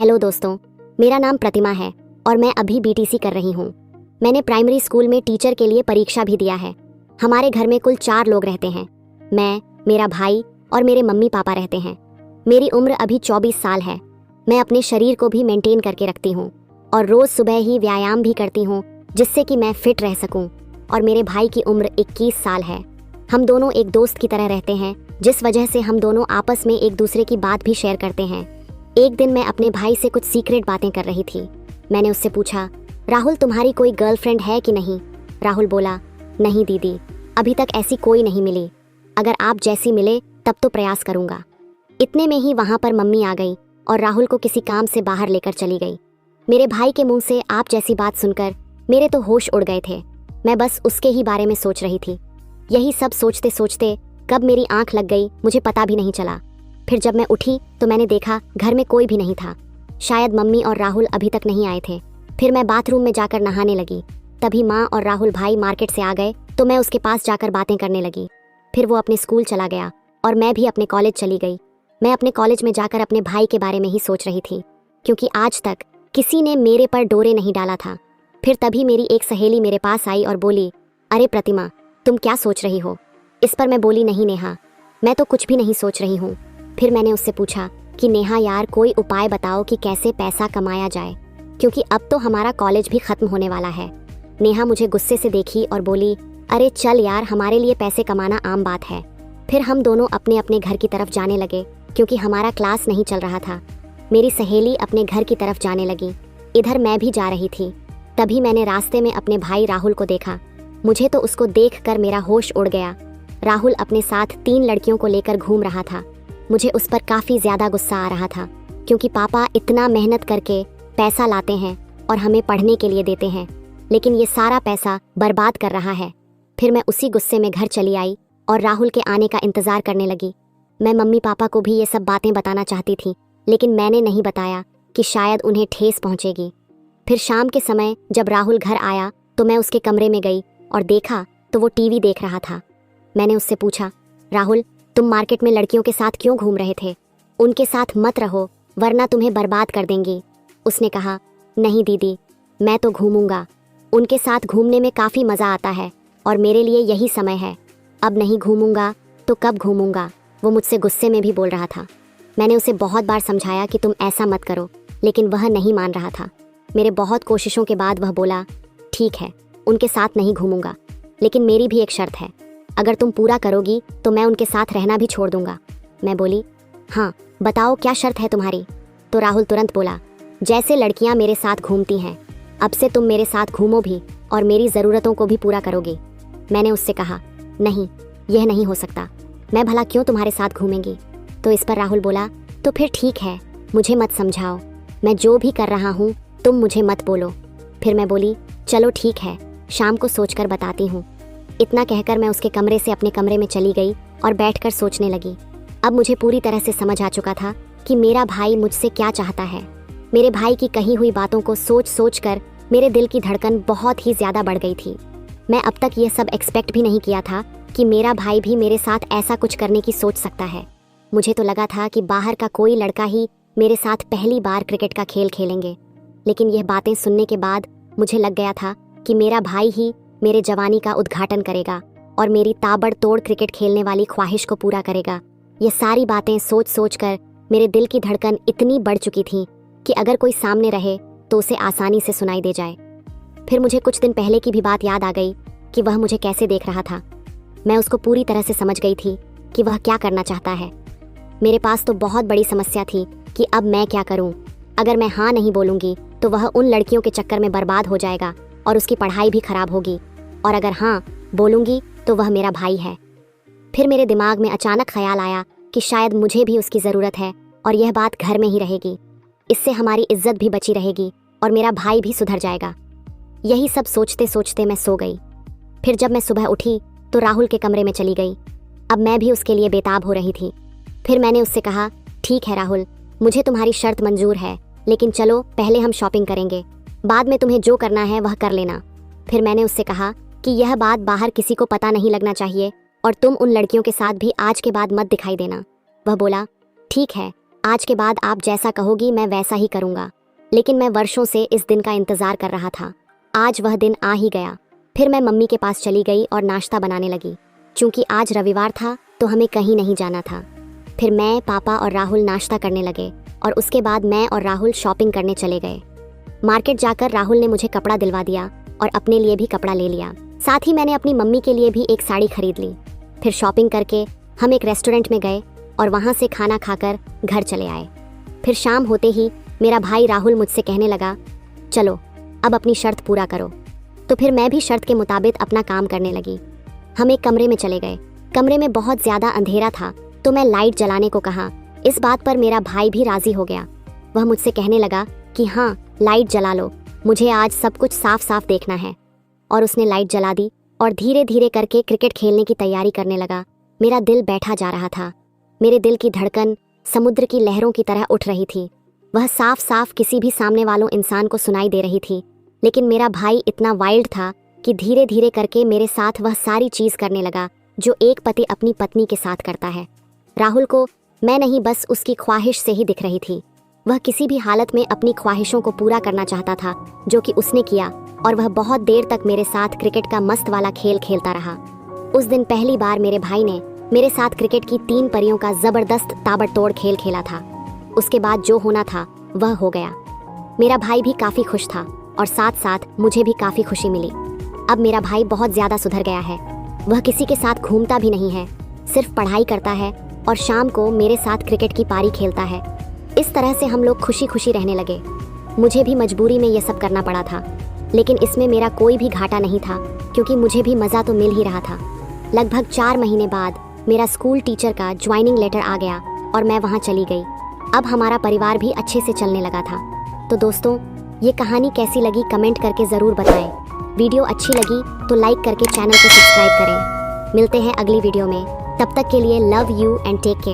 Hello दोस्तों, मेरा नाम प्रतिमा है और मैं अभी बीटीसी कर रही हूँ। मैंने प्राइमरी स्कूल में टीचर के लिए परीक्षा भी दिया है। हमारे घर में कुल 4 लोग रहते हैं। मैं, मेरा भाई और मेरे मम्मी पापा रहते हैं। मेरी उम्र अभी 24 साल है। मैं अपने शरीर को भी मेंटेन करके रखती हूँ और रोज सुबह ही व्यायाम भी करती हूँ जिससे कि मैं फिट रह सकूँ। और मेरे भाई की उम्र 21 साल है। हम दोनों एक दोस्त की तरह रहते हैं, जिस वजह से हम दोनों आपस में एक दूसरे की बात भी शेयर करते हैं। एक दिन मैं अपने भाई से कुछ सीक्रेट बातें कर रही थी। मैंने उससे पूछा, राहुल तुम्हारी कोई गर्लफ्रेंड है कि नहीं? राहुल बोला, नहीं दीदी, अभी तक ऐसी कोई नहीं मिली। अगर आप जैसी मिले तब तो प्रयास करूंगा। इतने में ही वहां पर मम्मी आ गई और राहुल को किसी काम से बाहर लेकर चली गई। मेरे भाई के मुंह से आप जैसी बात सुनकर मेरे तो होश उड़ गए थे। मैं बस उसके ही बारे में सोच रही थी। यही सब सोचते सोचते कब मेरी आंख लग गई मुझे पता भी नहीं चला। फिर जब मैं उठी तो मैंने देखा घर में कोई भी नहीं था। शायद मम्मी और राहुल अभी तक नहीं आए थे। फिर मैं बाथरूम में जाकर नहाने लगी। तभी माँ और राहुल भाई मार्केट से आ गए तो मैं उसके पास जाकर बातें करने लगी। फिर वो अपने स्कूल चला गया और मैं भी अपने कॉलेज चली गई। मैं अपने कॉलेज में जाकर अपने भाई के बारे में ही सोच रही थी, क्योंकि आज तक किसी ने मेरे पर डोरे नहीं डाला था। फिर तभी मेरी एक सहेली मेरे पास आई और बोली, अरे प्रतिमा, तुम क्या सोच रही हो? इस पर मैं बोली, नहीं नेहा, मैं तो कुछ भी नहीं सोच रही हूँ। फिर मैंने उससे पूछा कि नेहा यार, कोई उपाय बताओ कि कैसे पैसा कमाया जाए, क्योंकि अब तो हमारा कॉलेज भी खत्म होने वाला है। नेहा मुझे गुस्से से देखी और बोली, अरे चल यार, हमारे लिए पैसे कमाना आम बात है। फिर हम दोनों अपने अपने घर की तरफ जाने लगे, क्योंकि हमारा क्लास नहीं चल रहा था। मेरी सहेली अपने घर की तरफ जाने लगी, इधर मैं भी जा रही थी। तभी मैंने रास्ते में अपने भाई राहुल को देखा। मुझे तो उसको देखकर मेरा होश उड़ गया। राहुल अपने साथ 3 लड़कियों को लेकर घूम रहा था। मुझे उस पर काफ़ी ज़्यादा गुस्सा आ रहा था, क्योंकि पापा इतना मेहनत करके पैसा लाते हैं और हमें पढ़ने के लिए देते हैं, लेकिन ये सारा पैसा बर्बाद कर रहा है। फिर मैं उसी गुस्से में घर चली आई और राहुल के आने का इंतज़ार करने लगी। मैं मम्मी पापा को भी ये सब बातें बताना चाहती थी, लेकिन मैंने नहीं बताया कि शायद उन्हें ठेस पहुँचेगी। फिर शाम के समय जब राहुल घर आया तो मैं उसके कमरे में गई और देखा तो वो टीवी देख रहा था। मैंने उससे पूछा, राहुल, तुम मार्केट में लड़कियों के साथ क्यों घूम रहे थे? उनके साथ मत रहो, वरना तुम्हें बर्बाद कर देंगी। उसने कहा, नहीं दीदी, मैं तो घूमूंगा। उनके साथ घूमने में काफ़ी मज़ा आता है और मेरे लिए यही समय है। अब नहीं घूमूंगा तो कब घूमूंगा? वो मुझसे गुस्से में भी बोल रहा था। मैंने उसे बहुत बार समझाया कि तुम ऐसा मत करो, लेकिन वह नहीं मान रहा था। मेरे बहुत कोशिशों के बाद वह बोला, ठीक है, उनके साथ नहीं घूमूंगा, लेकिन मेरी भी एक शर्त है। अगर तुम पूरा करोगी तो मैं उनके साथ रहना भी छोड़ दूंगा। मैं बोली, हाँ बताओ, क्या शर्त है तुम्हारी? तो राहुल तुरंत बोला, जैसे लड़कियां मेरे साथ घूमती हैं, अब से तुम मेरे साथ घूमो भी और मेरी ज़रूरतों को भी पूरा करोगी। मैंने उससे कहा, नहीं, यह नहीं हो सकता, मैं भला क्यों तुम्हारे साथ घूमेंगी? तो इस पर राहुल बोला, तो फिर ठीक है, मुझे मत समझाओ, मैं जो भी कर रहा हूँ तुम मुझे मत बोलो। फिर मैं बोली, चलो ठीक है, शाम को सोचकर बताती हूँ। इतना कहकर मैं उसके कमरे से अपने कमरे में चली गई और बैठकर सोचने लगी। अब मुझे पूरी तरह से समझ आ चुका था कि मेरा भाई मुझसे क्या चाहता है। मेरे भाई की कही हुई बातों को सोच सोच कर मेरे दिल की धड़कन बहुत ही ज़्यादा बढ़ गई थी। मैं अब तक ये सब एक्सपेक्ट भी नहीं किया था कि मेरा भाई भी मेरे साथ ऐसा कुछ करने की सोच सकता है। मुझे तो लगा था कि बाहर का कोई लड़का ही मेरे साथ पहली बार क्रिकेट का खेल खेलेंगे, लेकिन यह बातें सुनने के बाद मुझे लग गया था कि मेरा भाई ही मेरे जवानी का उद्घाटन करेगा और मेरी ताबड़तोड़ क्रिकेट खेलने वाली ख्वाहिश को पूरा करेगा। ये सारी बातें सोच सोच कर मेरे दिल की धड़कन इतनी बढ़ चुकी थी कि अगर कोई सामने रहे तो उसे आसानी से सुनाई दे जाए। फिर मुझे कुछ दिन पहले की भी बात याद आ गई कि वह मुझे कैसे देख रहा था। मैं उसको पूरी तरह से समझ गई थी कि वह क्या करना चाहता है। मेरे पास तो बहुत बड़ी समस्या थी कि अब मैं क्या करूं। अगर मैं हाँ नहीं बोलूँगी तो वह उन लड़कियों के चक्कर में बर्बाद हो जाएगा और उसकी पढ़ाई भी खराब होगी, और अगर हाँ बोलूँगी तो वह मेरा भाई है। फिर मेरे दिमाग में अचानक ख्याल आया कि शायद मुझे भी उसकी ज़रूरत है और यह बात घर में ही रहेगी। इससे हमारी इज्जत भी बची रहेगी और मेरा भाई भी सुधर जाएगा। यही सब सोचते सोचते मैं सो गई। फिर जब मैं सुबह उठी तो राहुल के कमरे में चली गई। अब मैं भी उसके लिए बेताब हो रही थी। फिर मैंने उससे कहा, ठीक है राहुल, मुझे तुम्हारी शर्त मंजूर है, लेकिन चलो पहले हम शॉपिंग करेंगे, बाद में तुम्हें जो करना है वह कर लेना। फिर मैंने उससे कहा कि यह बात बाहर किसी को पता नहीं लगना चाहिए और तुम उन लड़कियों के साथ भी आज के बाद मत दिखाई देना। वह बोला, ठीक है, आज के बाद आप जैसा कहोगी मैं वैसा ही करूँगा। लेकिन मैं वर्षों से इस दिन का इंतज़ार कर रहा था। आज वह दिन आ ही गया। फिर मैं मम्मी के पास चली गई और नाश्ता बनाने लगी। चूँकि आज रविवार था तो हमें कहीं नहीं जाना था। फिर मैं, पापा और राहुल नाश्ता करने लगे और उसके बाद मैं और राहुल शॉपिंग करने चले गए। मार्केट जाकर राहुल ने मुझे कपड़ा दिलवा दिया और अपने लिए भी कपड़ा ले लिया। साथ ही मैंने अपनी मम्मी के लिए भी एक साड़ी खरीद ली। फिर शॉपिंग करके हम एक रेस्टोरेंट में गए और वहाँ से खाना खाकर घर चले आए। फिर शाम होते ही मेरा भाई राहुल मुझसे कहने लगा, चलो अब अपनी शर्त पूरा करो। तो फिर मैं भी शर्त के मुताबिक अपना काम करने लगी। हम एक कमरे में चले गए। कमरे में बहुत ज़्यादा अंधेरा था तो मैं लाइट जलाने को कहा। इस बात पर मेरा भाई भी राज़ी हो गया। वह मुझसे कहने लगा कि हाँ, लाइट जला लो, मुझे आज सब कुछ साफ साफ देखना है। और उसने लाइट जला दी और धीरे धीरे करके क्रिकेट खेलने की तैयारी करने लगा। मेरा दिल बैठा जा रहा था। मेरे दिल की धड़कन समुद्र की लहरों की तरह उठ रही थी। वह साफ साफ किसी भी सामने वालों इंसान को सुनाई दे रही थी। लेकिन मेरा भाई इतना वाइल्ड था कि धीरे धीरे करके मेरे साथ वह सारी चीज़ करने लगा जो एक पति अपनी पत्नी के साथ करता है। राहुल को मैं नहीं, बस उसकी ख्वाहिश से ही दिख रही थी। वह किसी भी हालत में अपनी ख्वाहिशों को पूरा करना चाहता था, जो कि उसने किया। और वह बहुत देर तक मेरे साथ क्रिकेट का मस्त वाला खेल खेलता रहा। उस दिन पहली बार मेरे भाई ने मेरे साथ क्रिकेट की 3 परियों का ज़बरदस्त ताबड़तोड़ खेल खेला था। उसके बाद जो होना था वह हो गया। मेरा भाई भी काफ़ी खुश था और साथ साथ मुझे भी काफ़ी खुशी मिली। अब मेरा भाई बहुत ज़्यादा सुधर गया है। वह किसी के साथ घूमता भी नहीं है, सिर्फ पढ़ाई करता है और शाम को मेरे साथ क्रिकेट की पारी खेलता है। इस तरह से हम लोग खुशी खुशी रहने लगे। मुझे भी मजबूरी में ये सब करना पड़ा था, लेकिन इसमें मेरा कोई भी घाटा नहीं था क्योंकि मुझे भी मज़ा तो मिल ही रहा था। लगभग 4 महीने बाद मेरा स्कूल टीचर का ज्वाइनिंग लेटर आ गया और मैं वहाँ चली गई। अब हमारा परिवार भी अच्छे से चलने लगा था। तो दोस्तों, ये कहानी कैसी लगी कमेंट करके ज़रूर बताएं। वीडियो अच्छी लगी तो लाइक करके चैनल को सब्सक्राइब करें। मिलते हैं अगली वीडियो में। तब तक के लिए love you and take care.